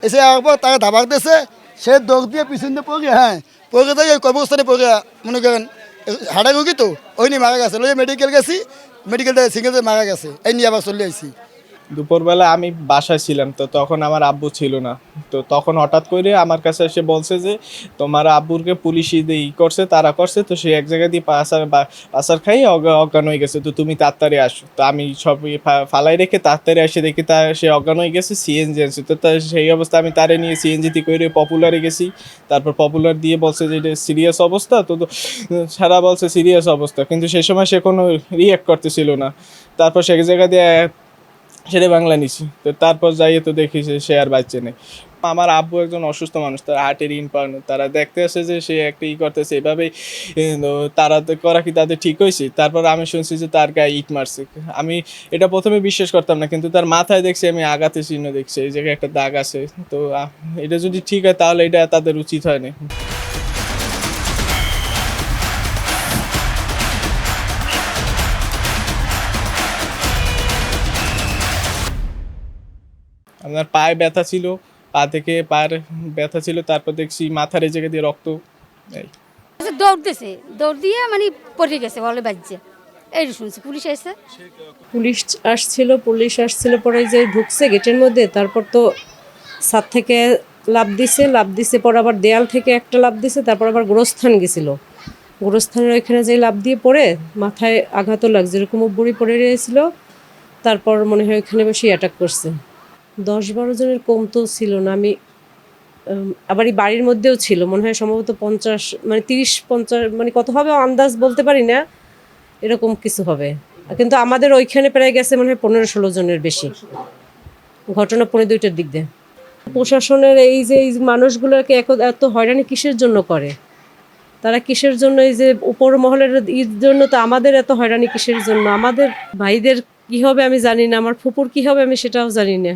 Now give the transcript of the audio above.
এসে একবার তারা ধাবাক দিয়েছে, সে দৌড় দিয়ে পিছন দিয়ে পড়ে, হ্যাঁ পড়ে দিয়ে ওই কর্মস্থানে পড়ে মনে করেন হাড়া রুগী তো ওই নিয়ে মারা গেছে, ওই মেডিকেল গেছি, মেডিকেল সিঙ্গেল মারা গেছে, এই নিয়ে আবার চলে আসছি। দুপুরবেলা আমি বাসায় ছিলাম, তো তখন আমার আব্বু ছিল না। তো তখন হঠাৎ করে আমার কাছে এসে বলছে যে তোমার আব্বুরকে পুলিশই দিয়ে করছে, তারা করছে, তো সে এক জায়গায় দিয়ে পাসার খাই অজ্ঞান হয়ে গেছে, তো তুমি তাড়াতাড়ি আসো। তো আমি সব ফালাই রেখে তাড়াতাড়ি এসে দেখি সে অজ্ঞান হয়ে গেছে, সিএনজি আছে। তো সেই অবস্থা আমি তারে নিয়ে সিএনজিতে করে পপুলারে গেছি। তারপর পপুলার দিয়ে বলছে যে এটা সিরিয়াস অবস্থা, তো সারা বলছে সিরিয়াস অবস্থা, কিন্তু সেই সময় সে কোনো রিয়াক্ট করতেছিল না। তারপর সে জায়গা দিয়ে সেটা বাংলা নিছি। তো তারপর যাইয়ে তো দেখি যে সে আর বাচ্চা নেই। আমার আব্বু একজন অসুস্থ মানুষ, তার হার্টের ইনপাউন্ড, তারা দেখতে আসে যে সে একটা করতেছে এভাবেই। তারা করা কি তাদের ঠিক হয়েছে? তারপর আমি শুনছি যে তার গায়ে ইট মারছে। আমি এটা প্রথমে বিশ্বাস করতাম না, কিন্তু তার মাথায় দেখছি আমি আঘাতের চিহ্ন দেখছি, এই জায়গায় একটা দাগ আছে। তো এটা যদি ঠিক হয় তাহলে এটা তাদের উচিত হয় না। আপনার পায়ে ব্যথা ছিল, পা থেকে পায়ের ব্যথা ছিল, তারপর দেখছি মাথার এই জায়গা দিয়ে রক্ত। এই দৌড় দিছে, দৌড় দিয়ে মানে পড়ে গেছে, বলে বাজছে, এই শুনছি পুলিশ এসে। পুলিশ আসছিল পরে যে ঢুকছে গেটের মধ্যে, তারপর তো ছাদ থেকে লাফ দিছে পরে আবার দেয়াল থেকে একটা লাফ দিছে, তারপর আবার গোরস্থান গেছিল, গোরস্থানের ওইখানে যে লাফ দিয়ে পড়ে মাথায় আঘাতও লাগছে, এরকম বুড়ি পড়ে রয়েছিল। তারপর মনে হয় ওইখানে বসে অ্যাটাক করছে। 10-12 জনের কম তো ছিল না। আমি আবার এই বাড়ির মধ্যেও ছিল, মনে হয় সম্ভবত 50, মানে 30-50, মানে কত হবে আন্দাজ বলতে পারি না, এরকম কিছু হবে। কিন্তু আমাদের ওইখানে প্রায় গেছে মনে হয় 15-16 জনের বেশি। ঘটনা 2:30টার দিক দিয়ে। প্রশাসনের এই মানুষগুলোকে এত হয়রানি কিসের জন্য করে? তারা কিসের জন্য এই যে উপর মহলের জন্য, তো আমাদের এত হয়রানি কিসের জন্য? আমাদের ভাইদের কি হবে আমি জানি না, আমার ফুপুর কি হবে আমি সেটাও জানি না।